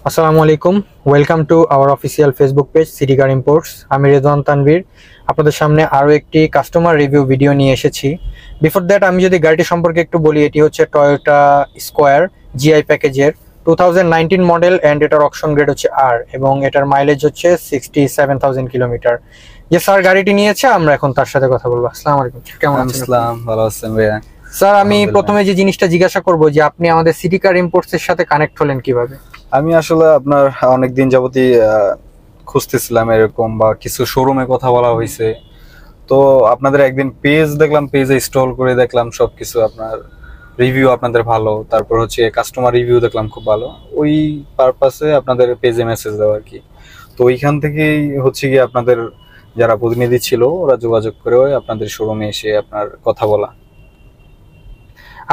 আসসালামু আলাইকুম। Welcome to our official Facebook page city car imports. আমি রেদওয়ান তানভীর আপনাদের সামনে আরও একটি কাস্টমার রিভিউ ভিডিও নিয়ে এসেছি। বিফোর দ্যাট আমি যদি গাড়িটি সম্পর্কে একটু বলি, এটি হচ্ছে টয়োটা স্কোয়ার জিআই প্যাকেজের 2019 মডেল অ্যান্ড এটার অকশন গ্রেড হচ্ছে আর, এবং এটার মাইলেজ হচ্ছে 67,000 কিলোমিটার। যে স্যার গাড়িটি নিয়েছে, আমরা এখন তার সাথে কথা বলবো। আসসালামু আলাইকুম, কেমন আছেন? আসসালাম, ভালো আছেন ভাইয়া? স্যার, আমি প্রথমে যে জিনিসটা জিজ্ঞাসা করব যে আপনি আমাদের সিটি কার ইম্পোর্টস এর সাথে কানেক্ট হলেন কিভাবে? আমি আসলে আপনার অনেকদিন যাবতই খুঁজতেছিলাম এরকম বা কিছু শোরুমে কথা বলা হয়েছে। তো আপনাদের একদিন পেজ দেখলাম, পেজে স্টল করে দেখলাম সবকিছু আপনার রিভিউ আপনাদের ভালো, তারপর হচ্ছে কাস্টমার রিভিউ দেখলাম খুব ভালো। ওই পারপাসে আপনাদের পেজে মেসেজ দেওয়া আর কি। তো ওইখান থেকেই হচ্ছে কি আপনাদের যারা প্রতিনিধি ছিল ওরা যোগাযোগ করে আপনাদের শোরুমে এসে আপনার কথা বলা।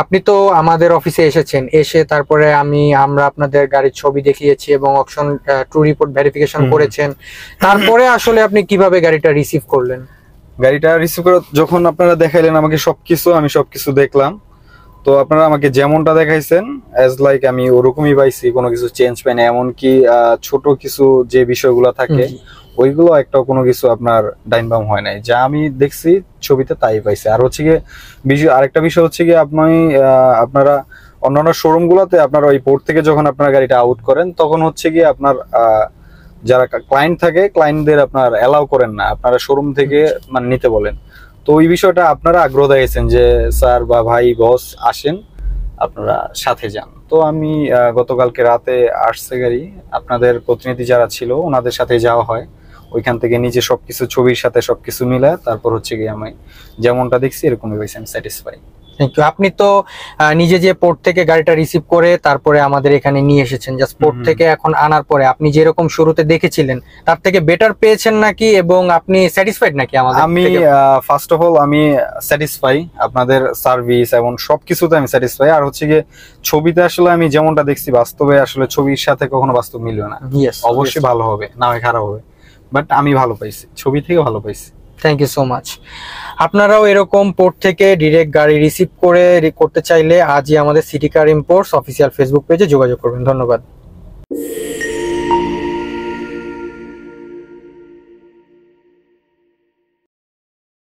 আপনি তো আমাদের অফিসে এসেছেন, এসে তারপরে আমরা আপনাদের গাড়ির ছবি দেখিয়েছি এবং অকশন ট্রু রিপোর্ট ভেরিফিকেশন করেছেন। তারপরে আসলে আপনি কিভাবে গাড়িটা রিসিভ করলেন? গাড়িটা রিসিভ করে যখন আপনারা দেখাইলেন আমাকে সবকিছু, আমি সবকিছু দেখলাম। তো আপনারা আমাকে যেমনটা দেখাইছেন অ্যাজ লাইক আমি ওরকমই পাইছি, কোনো কিছু চেঞ্জ পাই না। এমনকি ছোট কিছু যে বিষয়গুলো থাকে ওইগুলো একটাও কোনো কিছু আপনার ডাইনবাম হয় নাই, যা আমি দেখছি ছবিতে তাই পাইছি। আর হচ্ছে গিয়ে আরেকটা বিষয় হচ্ছে গিয়ে আপনারা অন্যান্য শোরুম গুলাতে আপনারা ওই পোর্ট থেকে যখন আপনারা গাড়িটা আউট করেন তখন হচ্ছে গিয়ে আপনার যারা ক্লায়েন্ট থাকে ক্লায়েন্টদের আপনার অ্যালাউ করেন না, আপনারা শোরুম থেকে মানে নিতে বলেন। তো ওই বিষয়টা আপনারা আগ্রহ দেখাইছেন যে স্যার বা ভাই বস আসেন, আপনারা সাথে যান। তো আমি গতকালকে রাতে আসছে গাড়ি, আপনাদের প্রতিনিধি যারা ছিল ওনাদের সাথে যাওয়া হয়। ওইখান থেকে নিজে সবকিছু ছবির সাথে সবকিছু মিলায় তারপর হচ্ছে গিয়ে আমি যেমনটা দেখছি এরকমই হয়েছে, আমি স্যাটিসফাই। Thank you. আপনি তো নিজে যে পোর্ট থেকে গাড়িটা রিসিভ করে তারপরে আমাদের এখানে নিয়ে এসেছেন, জাস্ট পোর্ট থেকে এখন আনার পরে আপনি যেরকম শুরুতে দেখেছিলেন তার থেকে বেটার পেয়েছেন নাকি, এবং আপনি স্যাটিসফাইড নাকি আমাদের? আমি ফার্স্ট অফ অল আমি স্যাটিসফাই, আপনাদের সার্ভিস এবং সবকিছুতে আমি স্যাটিসফাই। আর হচ্ছে গিয়ে ছবিতে আসলে আমি যেমনটা দেখছি বাস্তবে আসলে ছবির সাথে কখনো বাস্তব মিলবে না। অবশ্যই ভালো হবে, না হয় খারাপ হবে, বাট আমি ভালো পাইছি, ছবি থেকে ভালো পাইছি। Thank you so much. আপনারাও এরকম পোর্ট থেকে ডিরেক্ট গাড়ি রিসিভ করে করতে চাইলে আজই আমাদের সিটি কার ইম্পোর্টস অফিসিয়াল ফেসবুক পেজে যোগাযোগ করবেন। ধন্যবাদ।